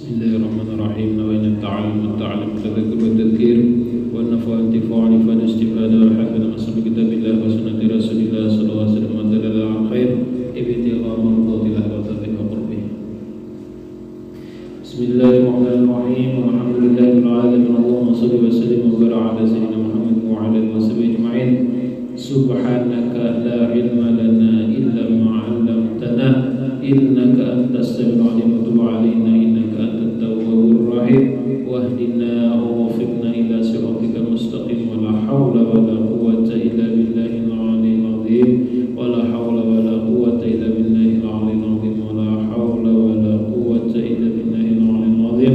Bismillahirrahmanirrahim. Nawaitu ta'allum tadzakur wa tadhkir wa nafa intifa' wa istifada wa hafidha masal kitabillah wa sunnati rasulillah sallallahu alaihi wasallam wa dalala al khair ibtigha mardatillah wa tadhiqa qurbih. Bismillahirrahmanirrahim. Alhamdulillahil alamin. Allahumma shalli wa sallim wa barik ala sayyidina Muhammad wa ala alihi washabihi ajma'in. Subhanaka la ilma lana illa ma 'allamtana innaka antas samiul 'alim wa tub 'alaina innaka antat tawwabur rahim wahdina wa waffiqna ila siratikal mustaqim wa la haula wa la quwwata illa billahil 'aliyyil 'azim wa la haula wa la quwwata illa billahil 'aliyyil 'azim wa la haula wa la quwwata illa billahil 'aliyyil 'azim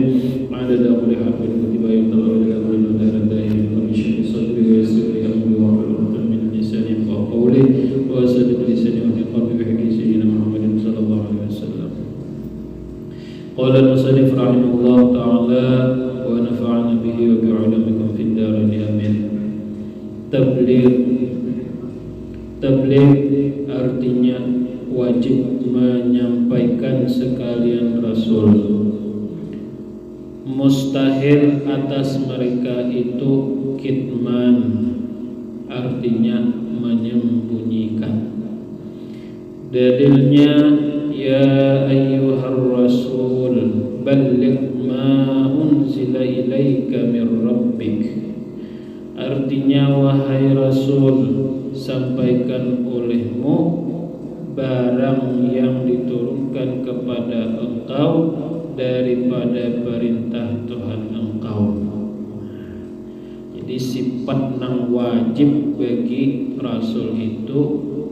adada kulli harfin kutiba yaqulu ila kulli darajatin min syarri sadri wa yassir amri wa hlul min lisani yafqahu qawli wa saddid lisani wa qalbi bi haqqi sayyidina Muhammadin sallallahu alaihi wasallam. Qala al-musannif rahimahullah ta'ala wa nafa'ana bihi wa bi'ulumikum fid dharain amin. Tabligh artinya wajib menyampaikan sekalian Rasul. Mustahil atas mereka itu kitman, artinya menyembunyikan. Dalilnya ya ayyuhar rasul balligh ma unzila ilaika min rabbik. Artinya wahai Rasul, sampaikan olehmu barang yang diturunkan kepada engkau daripada perintah Tuhan engkau. Jadi sifat nang wajib bagi Rasul itu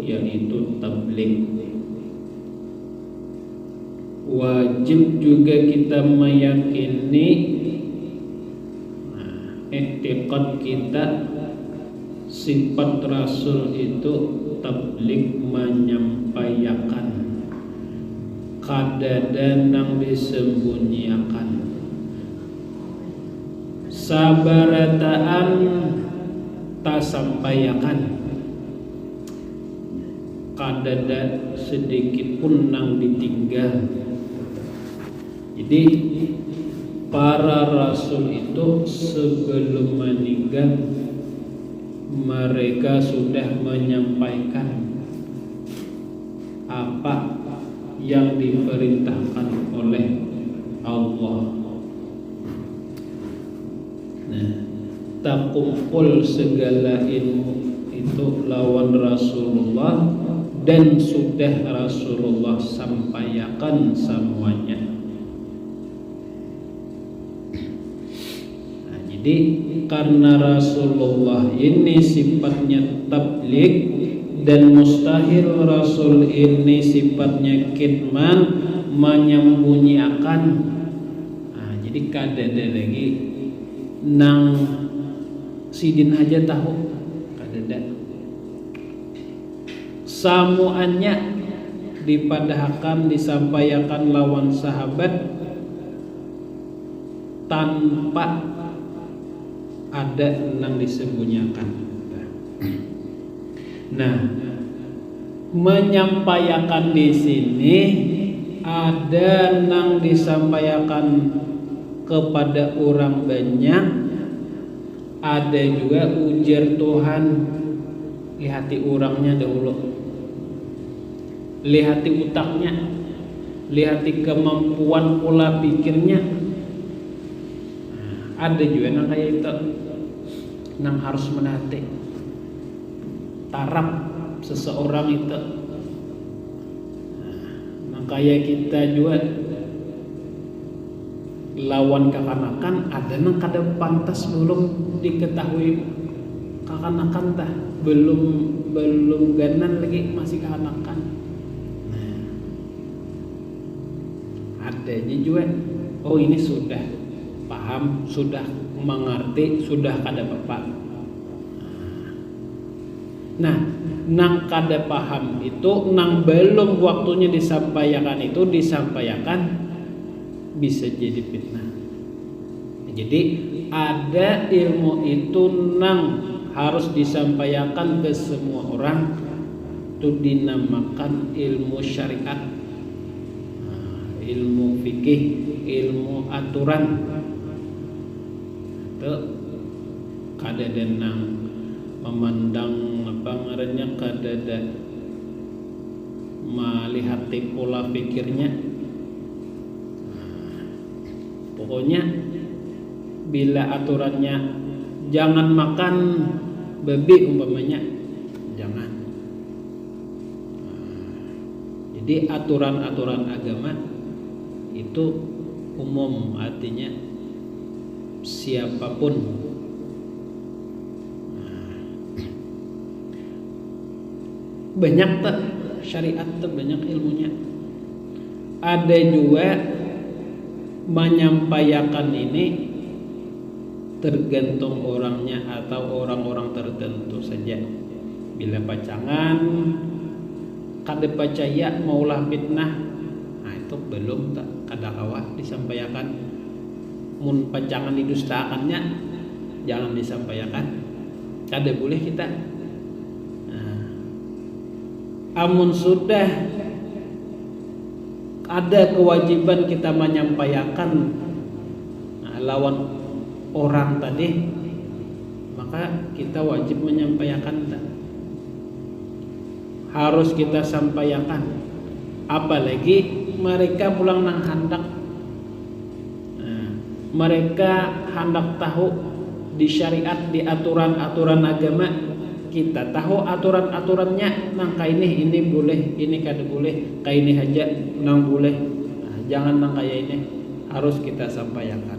yaitu tabligh. Wajib juga kita meyakini i'tiqad kita sifat Rasul itu tabligh, menyampaikan, kadada nang disembunyiakan. Sabarataan tak sampaikan, kadada sedikit pun nang ditinggal. Jadi para rasul itu sebelum meninggal mereka sudah menyampaikan apa yang diperintahkan oleh Allah. Nah, tak kumpul segala ilmu itu lawan Rasulullah dan sudah Rasulullah sampaikan semuanya. Jadi karena Rasulullah ini sifatnya tabligh dan mustahil Rasul ini sifatnya kitman, menyembunyikan. Jadi kadada lagi nang sidin aja tahu kadada. Samuannya dipadahkan disampaikan lawan sahabat tanpa ada nang disembunyikan. Nah, menyampaikan di sini ada nang disampaikan kepada orang banyak, ada juga ujar Tuhan. Lihati orangnya dahulu, lihati utaknya, lihati kemampuan pola pikirnya. Ada juga nang kayak itu, nang harus menate taraf seseorang itu. Nang kayak kita juga lawan kekanakan, ada nang kada pantas belum diketahui kekanakan tah, belum ganan lagi masih kekanakan. Nah, adanya juga, oh ini sudah paham, sudah mengerti, sudah kada apa-apa. Nah, nang kada paham itu, nang belum waktunya disampaikan itu disampaikan, bisa jadi fitnah. Jadi ada ilmu itu nang harus disampaikan ke semua orang, itu dinamakan ilmu syariat. ilmu fikih, ilmu aturan itu kadada nang memandang apa ngarannya, kadada melihat pola pikirnya. Pokoknya bila aturannya jangan makan babi umpamanya, jangan. Jadi aturan-aturan agama itu umum, artinya siapapun. Banyak tak syariat tuh, banyak ilmunya. Ada juga menyampaikan ini tergantung orangnya atau orang-orang tertentu saja. Bila pacangan kada percaya maulah fitnah, nah itu belum tak kada kawah disampaikan. Mun pacangan didustakannya jangan disampaikan, kada boleh kita. Nah, amun sudah ada kewajiban kita menyampaikan lawan orang tadi, maka kita wajib menyampaikan. Harus kita sampaikan. Apalagi mereka pulang nang handak. Mereka hendak tahu di syariat, di aturan-aturan agama. Kita tahu aturan-aturannya, nang kayak ini boleh, ini kada boleh, kayak ini aja nang boleh. Jangan nang kayak ini, harus kita sampaikan.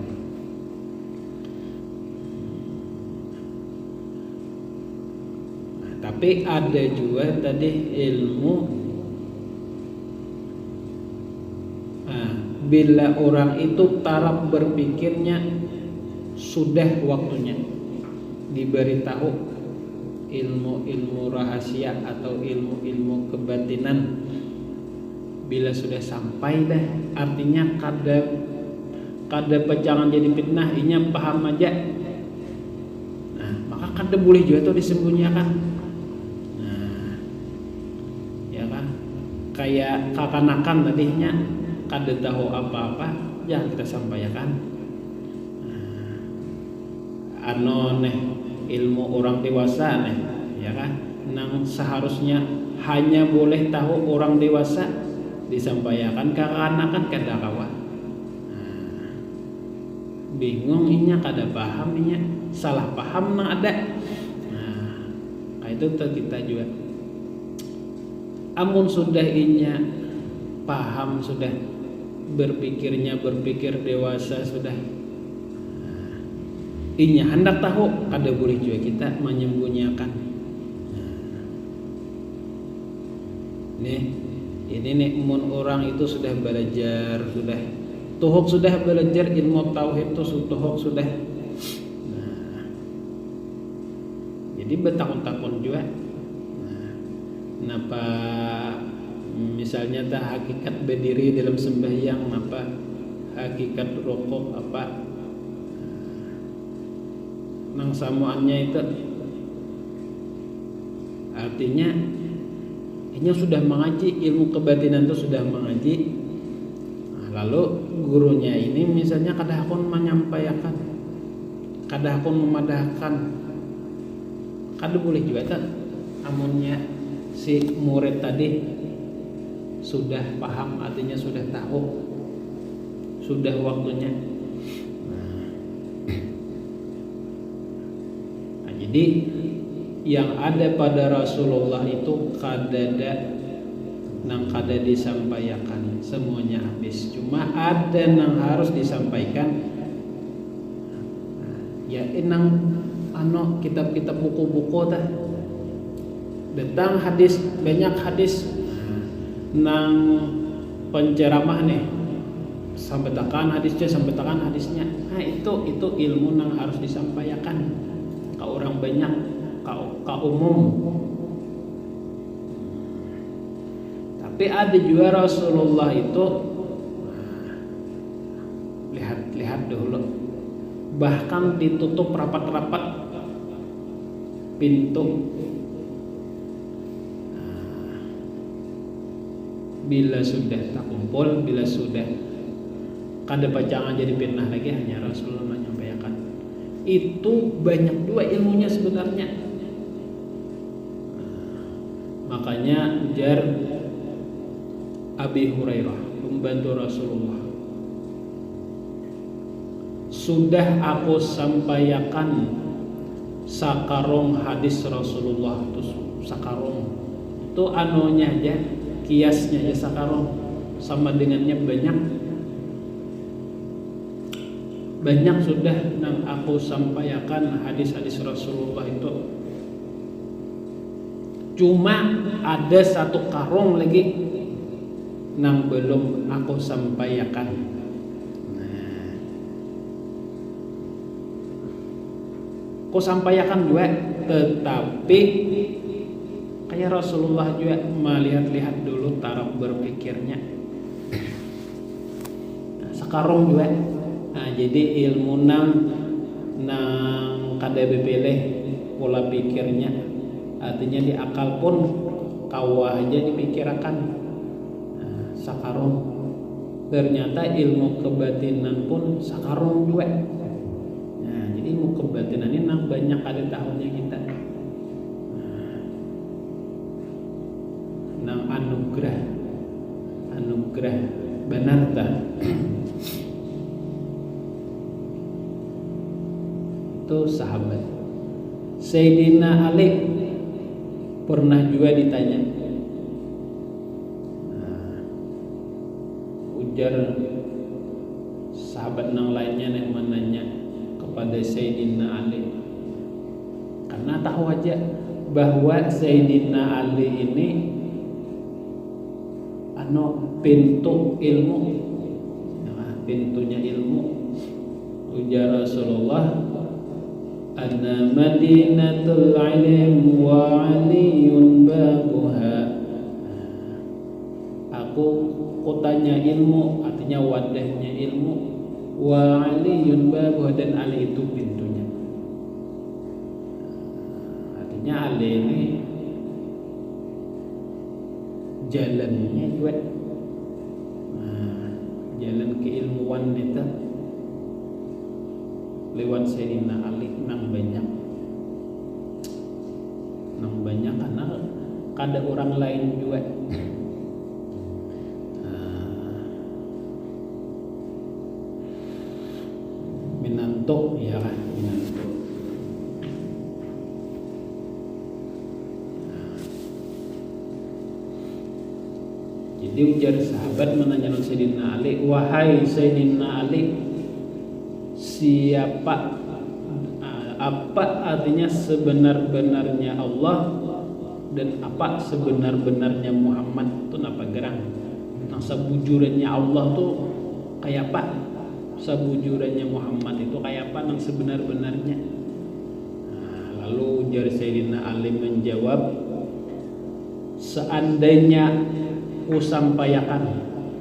Tapi ada juga tadi ilmu bila orang itu taraf berpikirnya sudah waktunya diberitahu ilmu-ilmu rahasia atau ilmu-ilmu kebatinan. Bila sudah sampai dah, artinya kada pejangan jadi fitnah, inya paham aja. Nah, maka kada boleh juga itu disembunyikan. Nah, ya kan? Kayak kakanakan tadinya kada tahu apa-apa, ya kita sampaikan. Ilmu orang dewasa ya kan, nang seharusnya hanya boleh tahu orang dewasa disampaikan ke anak-anak kada kawa. Bingung inya, kada paham inya, salah paham nang ada. Itu kita juga. Amun sudah inya paham, sudah berpikir dewasa, sudah inya hendak tahu, kada boleh juga kita menyembunyikan. Ini nih mun orang itu sudah belajar, sudah belajar ilmu tauhid itu sudah. Jadi bertakun-takun juga. Kenapa misalnya hakikat berdiri dalam sembahyang, apa hakikat rokok, apa nang samuannya itu, artinya ini sudah mengaji ilmu kebatinan itu, sudah mengaji. Lalu gurunya ini misalnya kada hakun menyampaikan, kada hakun memadahkan, kada boleh juga tak. Amunnya si murid tadi sudah paham, artinya sudah tahu, sudah waktunya. Jadi yang ada pada Rasulullah itu kada disampaikan semuanya habis. Cuma ada nang harus disampaikan. Ya nang kitab-kitab buku-buku tah. Tentang hadis, banyak hadis nang penceramah nih. Sampai tekan hadisnya. Nah, itu ilmu nang harus disampaikan ke orang banyak, ke umum. Tapi ada juga Rasulullah itu lihat dulu, bahkan ditutup rapat-rapat pintu bila sudah tak kumpul, bila sudah kada pacangan jadi fitnah lagi, hanya Rasulullah menyampaikan. Itu banyak dua ilmunya sebenarnya. Makanya ujar Abi Hurairah, pembantu Rasulullah, sudah aku sampaikan sakarong hadis Rasulullah. Itu sakarong itu anunya aja, kiasnya aja sakarong, sama dengannya banyak sudah nang aku sampaikan hadis-hadis Rasulullah itu. Cuma ada satu karung lagi nang belum aku sampaikan. Aku sampaikan juga, tetapi kayak Rasulullah juga melihat-lihat dulu taraf berpikirnya. Sekarang juga. Nah, jadi ilmu nang kada bepilih pola pikirnya, artinya di akal pun kawah aja dipikirkan. Nah, sakarung ternyata ilmu kebatinan pun sakarung juga. Nah, jadi ilmu kebatinan ini nang banyak ada tahunnya kita. Nang anugerah benar tak? Itu sahabat Sayyidina Ali pernah juga ditanya. Ujar sahabat nang lainnya yang menanya kepada Sayyidina Ali, karena tahu aja bahwa Sayyidina Ali ini pintu ilmu, pintunya ilmu. Ujar Rasulullah, ana madinatul ilm wa aliyun babuha. Aku kotanya ilmu, artinya wadahnya ilmu. Wa aliyun babuha, dan Ali itu pintunya. Artinya Ali ini jalannya juga. Jalan keilmuan itu lewat Sayyidina Ali nang banyak karena kada orang lain juga. Minanto ya kan, minanto. Jadi ujar sahabat menanya Sayyidina Ali, wahai Sayyidina Ali, siapa, apa artinya sebenar-benarnya Allah dan apa sebenar-benarnya Muhammad? Itu napa gerang? Nah, sebujurannya Allah tuh kayak apa? Sebujurannya Muhammad itu kayak apa nang sebenar-benarnya? Nah, lalu ujar Sayyidina Ali menjawab, seandainya ku sampaikan,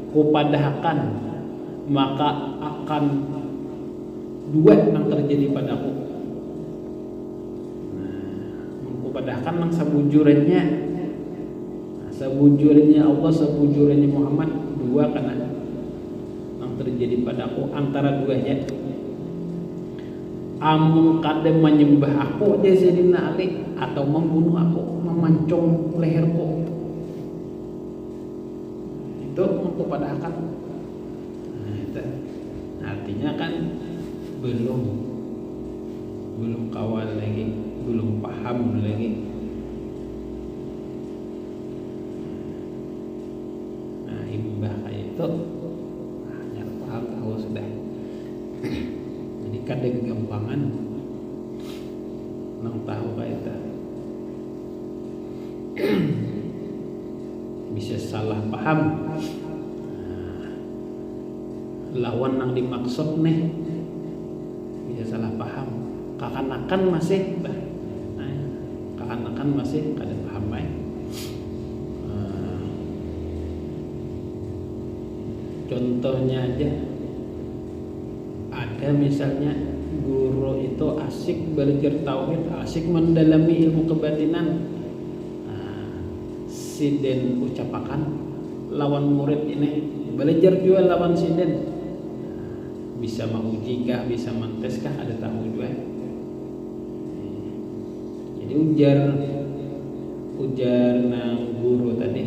ku padahkan, maka akan dua yang terjadi padaku. Ku padahkan nang sebujurannya, sebujurannya Allah, sebujurannya Muhammad, dua karena yang terjadi padaku antara duanya. Amun kadang menyembah aku aja Sayyidina Ali, atau membunuh aku, memancung leherku. Itu aku padahkan. Nah, itu artinya kan belum kawal lagi, belum paham lagi. Nah, imbah kayak itu, hanya paham tahu sudah. Jadi kada kegampangan nang tahu kayak itu. Bisa salah paham. Lawan nang dimaksud nih bisa salah paham. Kakanakan masih kada paham baik. Contohnya aja, ada misalnya guru itu asik belajar tauhid, asik mendalami ilmu kebatinan, si den ucapakan lawan murid ini, belajar juga lawan siden. Bisa menguji kah, bisa mentes kah, ada tahu juga. Jadi ujar nang guru tadi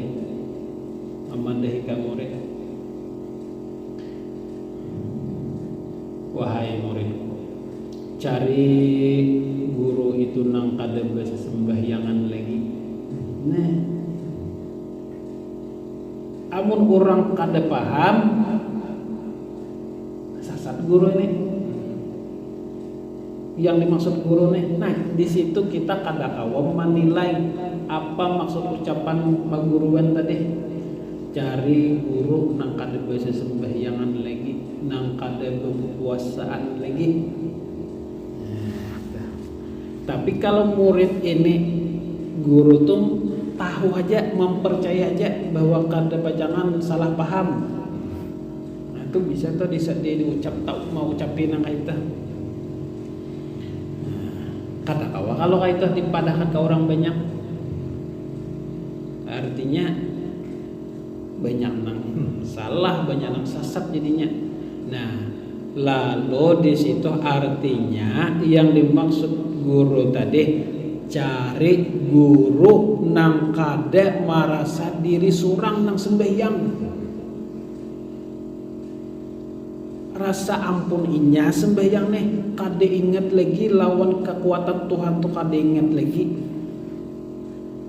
memandahi ka murid, wahai muridku, cari guru itu nang kada bahasa sembahyangan lagi. Nah, amun orang kada paham, sasat guru ini. Yang dimaksud guru nih, nah di situ kita kada kawa menilai apa maksud ucapan maguruan tadi. Cari guru nang kada bahasa sembahyangan lagi, nang kada berpuasaan lagi. Tapi kalau murid ini, guru tuh tahu aja, mempercaya aja bahwa kada jangan salah paham. Nah itu bisa tuh diucap tahu mau ucapin nang kaita. Kata kawa kalau kaita dipadahkan ke orang banyak, artinya banyak nang salah, banyak nang sesat jadinya. Nah, lalu di situ artinya yang dimaksud guru tadi, cari guru nang kada merasa diri surang nang sembahyang. Rasa ampun inya sembahyang nih, kada ingat lagi lawan kekuatan Tuhan tuh kada ingat lagi.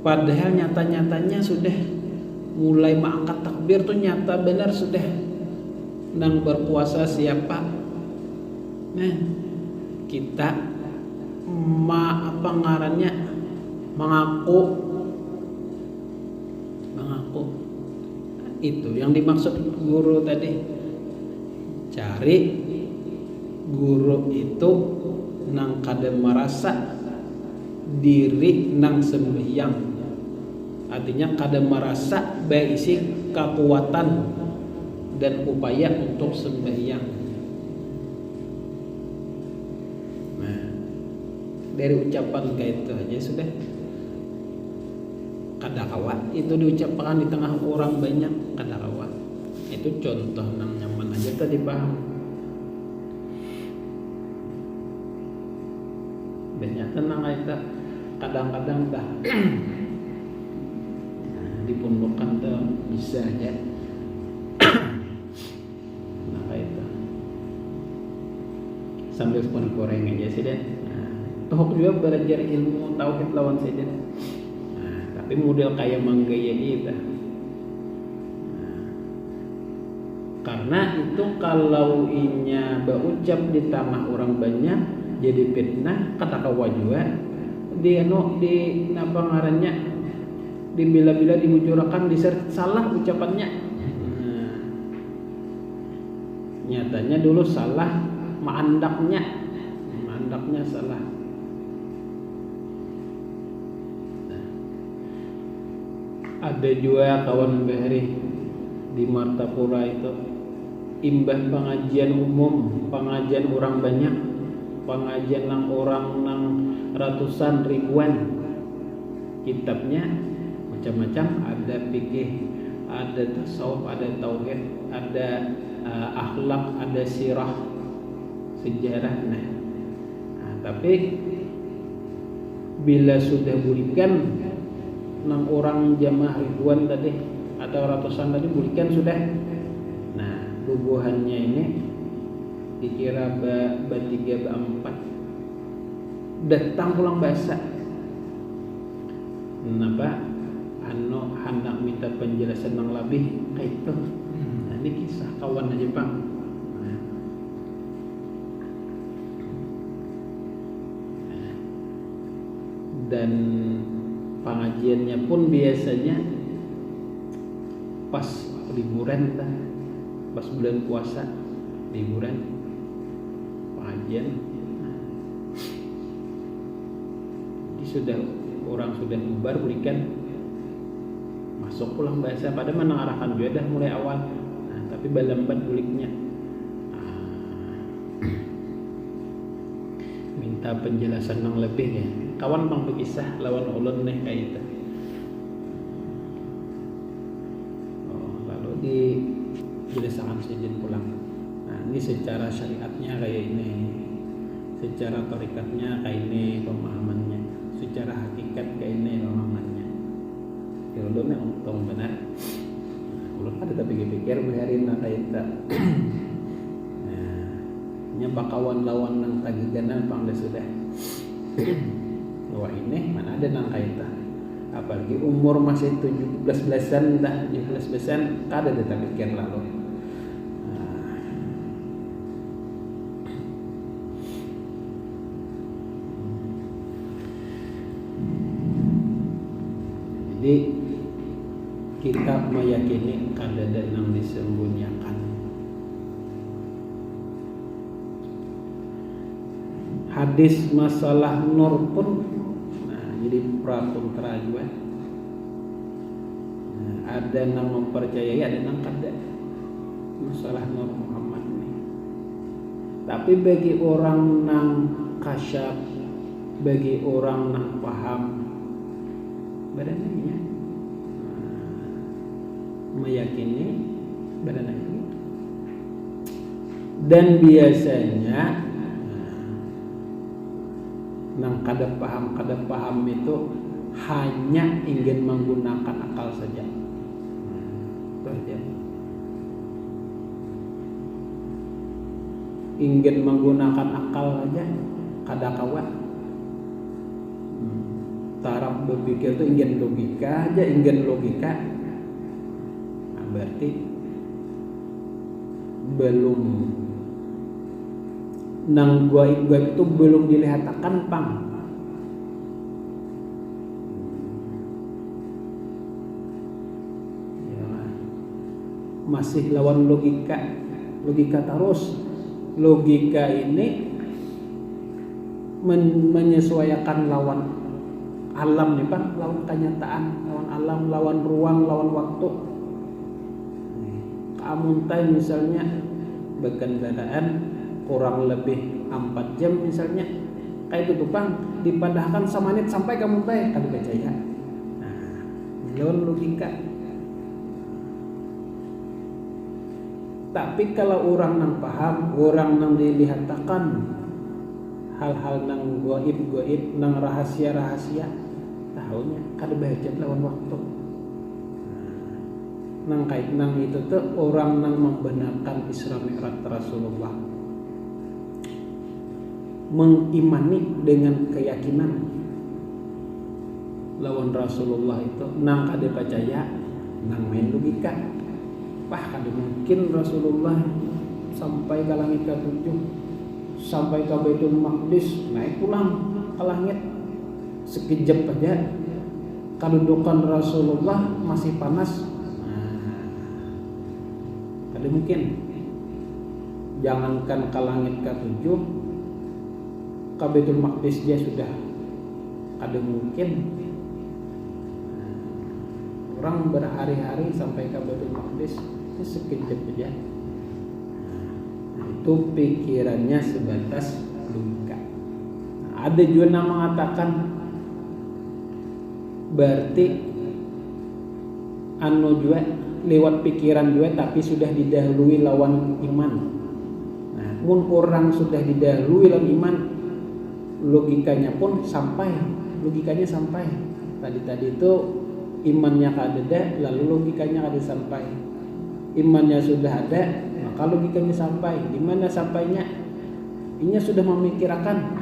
Padahal nyata-nyatanya sudah mulai mengangkat takbir tuh nyata benar sudah nang berpuasa siapa. Nah, kita apa ngarannya mengaku itu yang dimaksud guru tadi. Cari guru itu nang kada merasa diri nang sembahyang, artinya kada merasa berisi kekuatan dan upaya untuk sembahyang. Nah, dari ucapan kayak itu aja sudah kada kawa itu diucapkan di tengah orang banyak, kada kawa. Itu contoh nang nyaman aja tadi paham. Banyak tenang kita kadang-kadang dah di pondokan tuh bisa aja. Nah kayak itu sambil pun goreng aja sih deh. Toh juga belajar ilmu tauhid lawan sih deh. Tapi model kayak manggaya itu. Karena itu kalau inya berucap di tanah orang banyak jadi fitnah, kata kawajua di napa ngarannya dibila-bila dimujurakan salah ucapannya. Nyatanya dulu salah mandaknya salah. Ada juga kawan Bahri di Martapura itu imbah pengajian umum, pengajian orang banyak, pengajian nang orang nang ratusan ribuan, kitabnya macam-macam, ada fikih, ada tasawuf, ada tauhid, ada akhlak, ada sirah, sejarah. Nah, tapi bila sudah berikan nang orang jamaah ribuan tadi atau ratusan tadi berikan sudah. Nah, bubuhannya ini dikira ba3 ba4 datang pulang bahasa. Kenapa? Hendak minta penjelasan yang lebih kayak itu. Nah, ini kisah kawan aja Bang. Dan pengajiannya pun biasanya pas liburan, pas bulan puasa liburan pengajian. Jadi orang sudah bubar berikan masuk pulang bahasa pada mengarahkan juga dah mulai awal. Nah, tapi balambat buliknya minta penjelasan yang lebih ya. Kawan bang berkisah lawan ulun nih kayak itu. ini secara syariatnya kayak ini, secara tarikatnya kayak ini pemahamannya, secara hakikat kayak ini pemahamannya. Ya ulunnya untung benar. Ulun ada tapi pikir biarin kayak tak. Nya bakawan lawan nang tagiganan pangda sudah. Wah ini mana ada nang kaita. Apalagi umur masih 17-an dah, 17-an kada ada tak pikir lalu. Jadi kita meyakini kada ada nang disembunyikan. Hadis masalah nur pun, jadi pra kontra juga. Ada nang mempercayai, ada nang kada masalah nur Muhammad ini. Tapi bagi orang nang kasyaf, bagi orang nang paham, badannya meyakini badannya. Dan biasanya nang kada paham itu hanya ingin menggunakan akal saja. Ingin menggunakan akal saja, kada kawan. Taraf berpikir itu ingin logika aja, ingin logika. Nah, berarti belum nang gaib itu belum dilihatkan pang. Ya, masih lawan logika terus. Logika ini menyesuaikan lawan alam nih Pak, lawan kenyataan, lawan alam, lawan ruang, lawan waktu. Kamu misalnya berkendaraan kurang lebih 4 jam misalnya, kayak itu tuh Bang, dipadahkan semenit sampai kamu kada percaya. Nah, lawan logika. Tapi kalau orang nang paham, orang nang dilihatkan hal-hal nang gaib, nang rahasia, tahunya kada baca lawan waktu. Nang kait nang itu tuh orang nang membenarkan Isra Mi'raj Rasulullah, mengimani dengan keyakinan lawan Rasulullah itu nang kada percaya, nang main logika. Wah kada mungkin Rasulullah sampai ke langit ke-7, sampai ke Baitul Maqdis, naik pulang ke langit sekejap aja. Kedudukan Rasulullah masih panas. Kada mungkin. Jangankan ke langit ke-7, ke Baitul Maqdis dia sudah kada mungkin. Orang berhari-hari sampai ke Baitul Maqdis sekejap aja. Itu pikirannya sebatas logika. Ada juga yang mengatakan berarti juga lewat pikiran juga, tapi sudah didahului lawan iman. Nah, pun orang sudah didahului lawan iman, logikanya pun sampai. Tadi itu imannya kada, lalu logikanya kada sampai. Imannya sudah ada, maka logikanya sampai. Di mana sampainya? Inya sudah memikirkan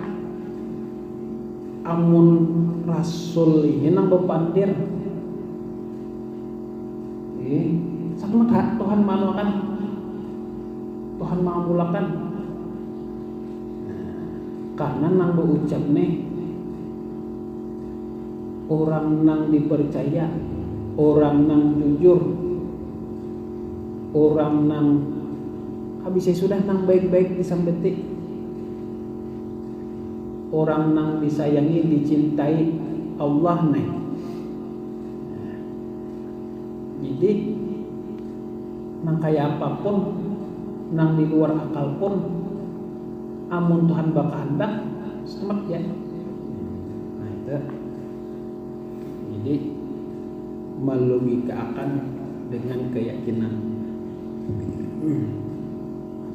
amun Rasul ini nang bepandir. Sama Tuhan manuakan, Tuhan mengamulakan. Karena nang berucap nih, orang nang dipercaya, orang nang jujur, orang nang habisnya sudah nang baik-baik disambeti, orang nang disayangi, dicintai Allah nih. Jadi nang kayak apapun, nang di luar akal pun, amun Tuhan berkehendak selamat ya. Nah itu. Jadi melogikakan dengan keyakinan.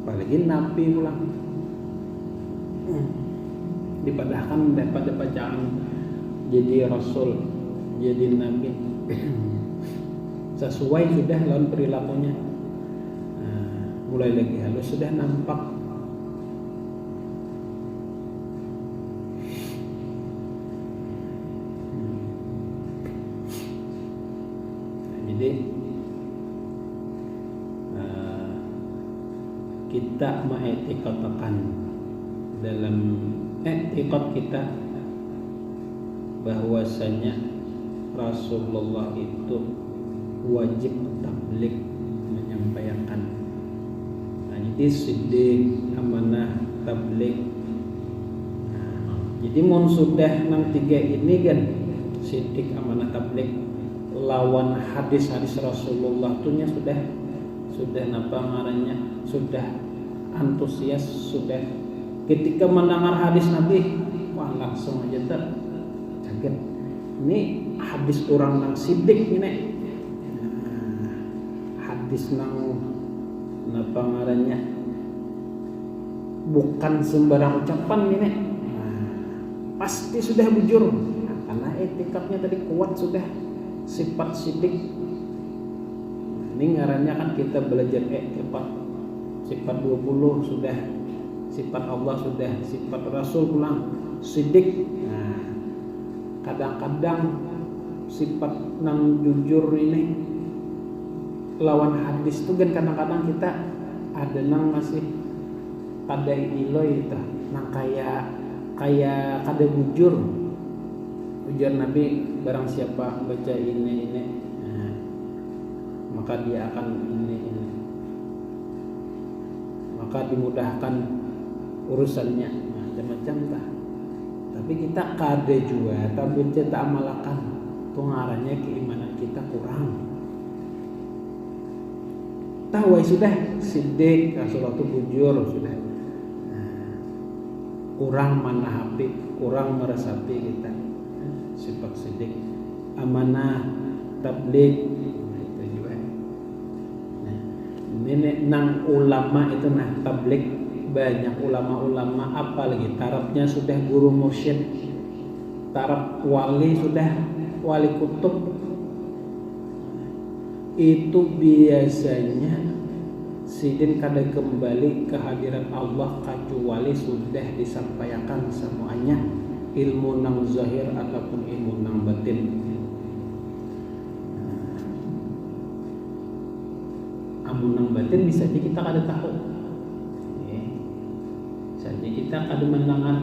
apalagi nabi pulang. Dipadahkan daripada bacaan jadi rasul, jadi nabi sesuai sudah lawan perilakunya. Mulai lagi halus sudah nampak. Jadi kita mengikatkan dalam ikut kita bahwasanya Rasulullah itu wajib tabligh, menyampaikan. Jadi siddiq, amanah, tabligh. Jadi mun sudah nang tiga ini kan siddiq, amanah, tabligh lawan hadis-hadis Rasulullah tuh sudah napa ngarannya, sudah antusias, sudah ketika mendengar hadis Nabi wah langsung aja kaget. Ini hadis orang nang siddiq ini. Hadis nang napa ngarannya bukan sembarang ucapan ini. Pasti sudah bujur. Karena etikatnya tadi kuat, sudah sifat siddiq. Ini ngarannya kan kita belajar sifat 20 sudah, sifat Allah sudah, sifat Rasul pulang siddiq. Kadang-kadang sifat nang jujur ini lawan hadis tuh kan kadang-kadang kita ada nang masih kada iloy itu, nang kayak kada bujur. Ujar Nabi, barang siapa baca ini maka dia akan ini, maka dimudahkan urusannya, macam-macam tah. Tapi kita kada juga, tapi kita amalkan, itu ngarannya keimanan kita kurang. Tahu sudah siddiq, Rasulullah itu bujur sudah. Kurang manahapi, kurang meresapi kita sifat siddiq, amanah, tabligh. Ini nang ulama itu tabligh, banyak ulama-ulama apalagi tarafnya sudah guru mursyid, taraf wali sudah wali kutub. Itu biasanya sidin kada kembali ke hadirat Allah kecuali sudah disampaikan semuanya, ilmu nang zahir ataupun ilmu nang batin. Amun nang batin bisa aja kita kada tahu. Saja kita kada mendengar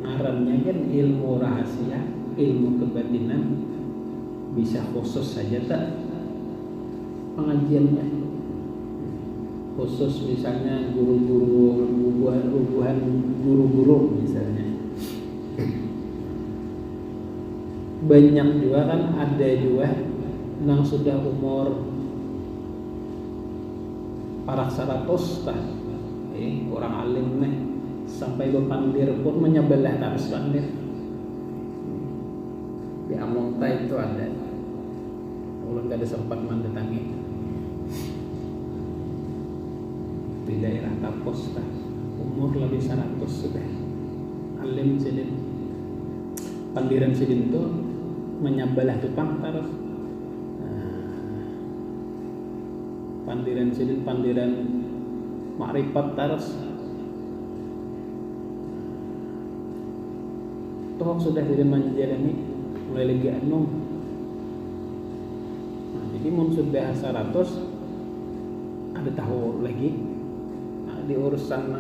ngarannya kan ilmu rahasia, ilmu kebatinan, bisa khusus saja tak pengajiannya. Khusus misalnya guru-guru, rubuhan guru-guru misalnya. Banyak juga kan, ada juga nang sudah umur parak 100 tah, orang alim nih sampai berpandir pun menyebelah harus pandir. Di Amonta itu ada, ulun gak ada sempat mendatangi. Di daerah Tapos tah, umur lebih 100 sudah, alim sidin. Pandiran sidin itu menyebelah tukang terus. Pandiran sidin, pandiran makrifat terus. Toh sudah tidak menjalani mulai lagi anum. Jadi mun sudah 100 ada tahu lagi. Di urusan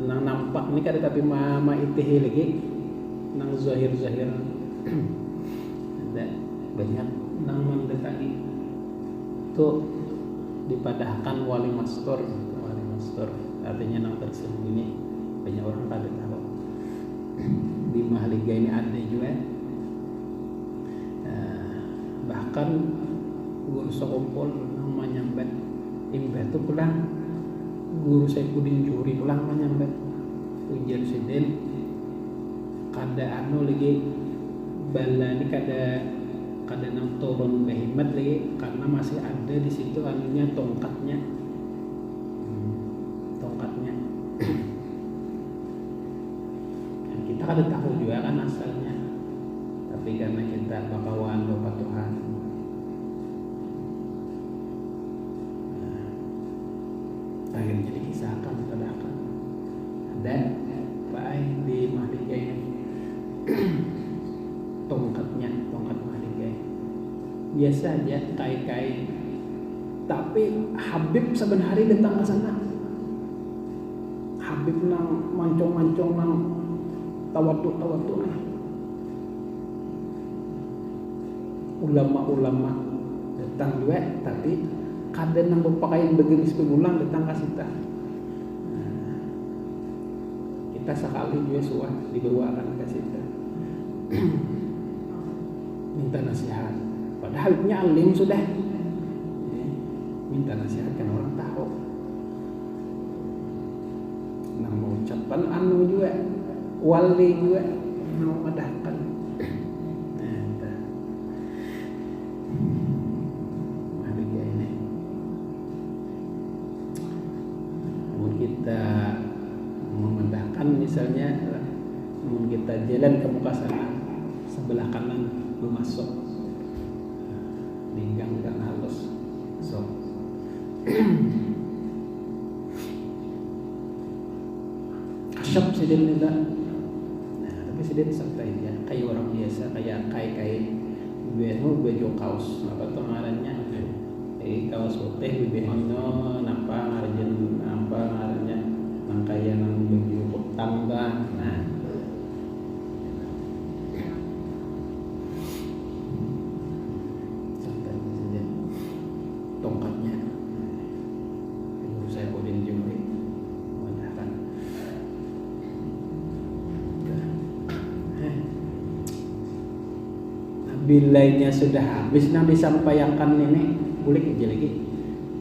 nang nampak ini kada tapi ma itihi lagi nang zahir-zahir. Ada banyak nang mendatangi. Itu dipadahkan wali mastur artinya nang tersembunyi, banyak orang kada tahu. Di Mahliga ini ada juga, bahkan guru sekumpul nang menyambat imbah itu pulang, guru Saifuddin Juri pulang menyambat ujar sidin kada lagi bala ini kada nang turun behimat lagi karena masih ada di situ anunya tongkatnya. ada tahu juga kan asalnya, tapi karena kita bakawan lupa Tuhan, akhirnya jadi kisah akan ada baik di Mahligai tongkat Mahligai biasa aja kai-kai, tapi Habib saben hari datang ke sana. Habib nang mancong-mancong nang tawatu nih. Ulama-ulama datang juga, tapi kadang nang berpakaian begenis begulang datang ke situ. Kita sekali juga suah dibawakan ke situ. Minta nasihat. Padahal Habibnya alim sudah. Minta nasihat kan orang tahu. Nang mau ucapan anu juga, wali juga mau madahkan. Mari ini. Mau kita memandahkan misalnya, mau kita jalan ke muka sana, sebelah kanan lu masuk, pinggang dan halus, so. Kasyap sidin nila. Nah, tapi sidin santai aja, kayak orang biasa, kayak beno baju kaos, apa tuh ngarannya? Kaos putih bibehino, napa ngarannya? Nang kaya nang baju hutang kan. Nah, santai saja. Tongkatnya saya boleh jumpai mengatakan bilainya sudah habis nah disampaikan ini boleh aja lagi,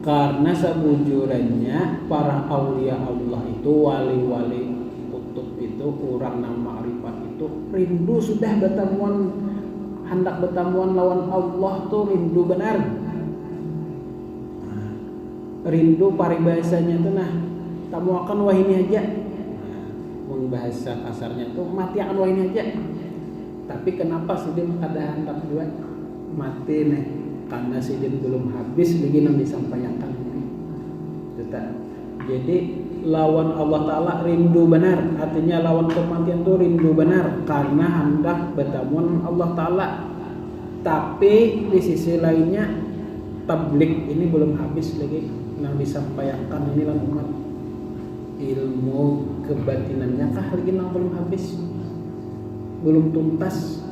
karena sebujurannya para aulia Allah itu, wali-wali kutub itu, orang nang ma'rifat itu rindu sudah bertemuan, hendak bertemuan lawan Allah tuh rindu benar. Rindu paribahasanya tuh nah tamu akan wah ini aja, bahasa kasarnya tuh mati akan wah ini aja. Tapi kenapa sidin kada hendak buat mati nih? Karena sidin belum habis lagi yang disampaikan. Jadi lawan Allah Ta'ala rindu benar, artinya lawan kematian tuh rindu benar karena hendak bertemu Allah Ta'ala. Tapi di sisi lainnya tablik ini belum habis lagi yang disampaikan ini lan umat, ilmu kebatinannya kah lagi yang belum habis, belum tuntas,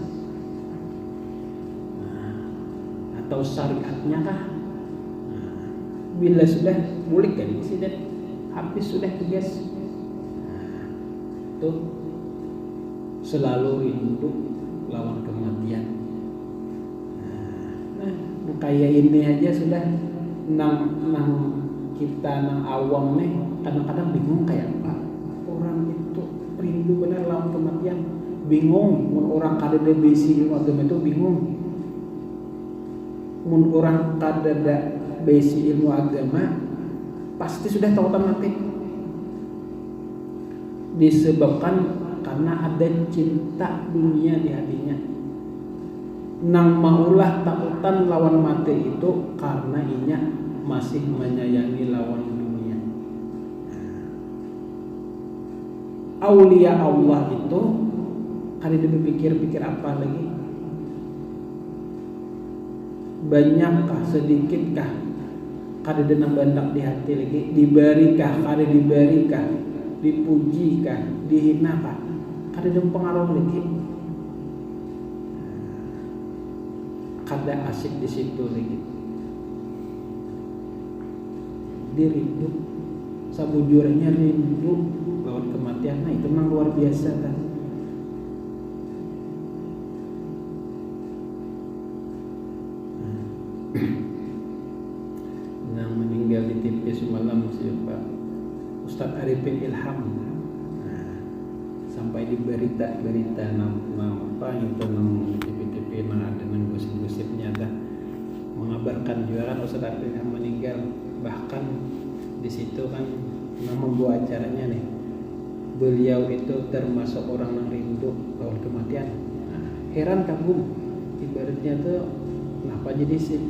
atau syariatnya kah? Bila sudah bulik kan sudah habis, sudah tugas. Tuh selalu rindu lawan kematian. Kayak ini aja sudah nang kita nang awam nih kadang-kadang bingung kayak apa orang itu rindu benar lawan kematian, bingung. Mun orang kada ada besi agama itu bingung. Mun orang kada ada besi ilmu agama pasti sudah tautan mati. Disebabkan karena ada cinta dunia di hatinya. Nang maulah takutan lawan mati itu karena inya masih menyayangi lawan dunia. Aulia Allah itu kada dipikir-pikir apa lagi. Banyakkah sedikit-kah kada denang bandak di hati lagi, diberikah kada diberikah, dipujikah dihinakah kada ada pengaruh lagi, kada asik di situ lagi. Dia rindu, sabujurnya rindu lawan kematian. Nah itu memang luar biasa kan. Yang meninggal di TV semalam siapa? Ustadz Arifin Ilham. Nah, sampai di berita apa itu nang TV nang ada nang gosip-gosipnya dah mengabarkan juara Ustadz Arifin Ilham meninggal. Bahkan di situ kan membuat acaranya nih beliau itu termasuk orang yang rindu lawan kematian. Heran kagum, ibaratnya tuh kenapa jadi sih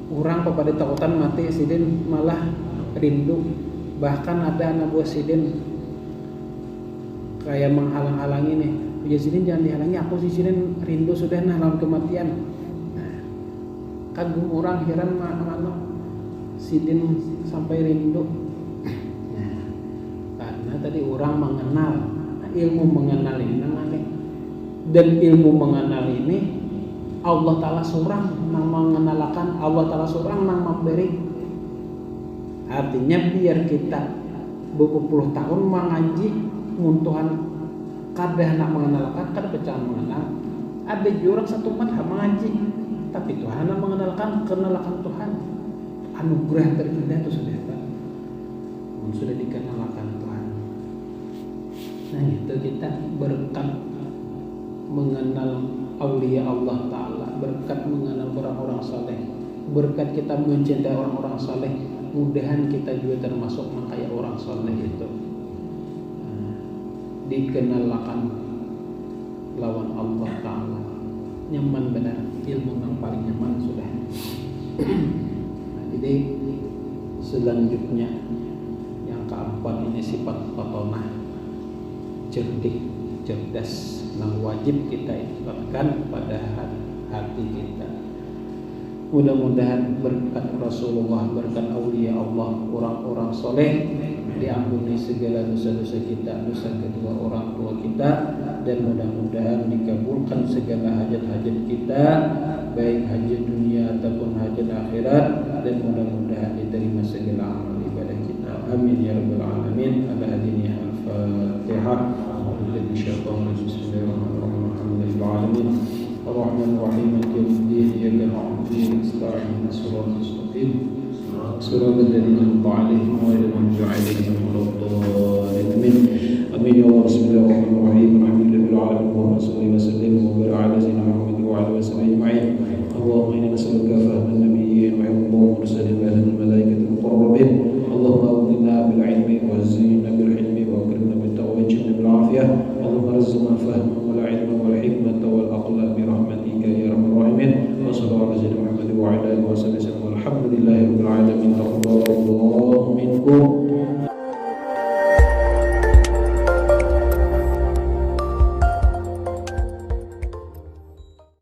orang kepada takutan mati sidin malah rindu. Bahkan ada anak buah sidin kayak menghalang-halangi nih, ya sidin jangan dihalangi, aku sih sidin rindu sudah lawan kematian. Kagum orang, heran mana sidin sampai rindu. Karena tadi orang mengenal, ilmu mengenal ini namanya. Dan ilmu mengenal ini Allah Ta'ala seorang yang mengenalkan, Allah Ta'ala seorang yang memberi. Artinya biar kita berpuluh tahun mengaji Tuhan kadang nak mengenalkan, kadang pecahan mengenal. Ada juga orang satu madhab mengaji, tapi Tuhan nak mengenalkan Tuhan. Anugerah terindah itu sudah dikenalkan Tuhan. Nah itu kita berkat mengenal aulia Allah Ta'ala, berkat mengenal orang-orang saleh, berkat kita mencintai orang-orang saleh, mudahan kita juga termasuk kayak orang saleh itu. Dikenalkan lawan Allah Ta'ala, nyaman benar, ilmu yang paling nyaman sudah. Jadi selanjutnya yang keempat ini sifat fatonah, cerdik, cerdas, yang wajib kita ikutkan pada hati kita. Mudah-mudahan berkat Rasulullah, berkat aulia Allah, orang-orang soleh, diampuni segala dosa-dosa kita, dosa kedua orang tua kita, dan mudah-mudahan dikabulkan segala hajat-hajat kita, baik hajat dunia ataupun hajat akhirat, dan mudah-mudahan diterima segala amal ibadah kita. Amin ya rabbal alamin. Ala hadiniya al-Fatihah. Bismillahirrahmanirrahim. Ar-Rahman Ar-Rahim. Maliki yawmiddin. Iyyaka na'budu wa iyyaka nasta'in. Shiratal mustaqim. Shiratal ladzina an'amta 'alaihim ghairil maghdubi 'alaihim waladdallin. Amin ya Allah. Bismillahirrahmanirrahim. Alhamdulillahil alamin. Wa sallallahu wa sallim wa barik ala sayyidina Muhammad wa ala alihi ajma'in. Allahumma inna nas'aluka fahman nabiyyin wa hifdhan mursalin wa ahlan malaikatil muqarrabin. Allahumma awwilna bil 'ilmi wa zidna bil hilmi wa akrimna bit taqwa wa bil 'afiyah. Allahumma arzuqna fahman wa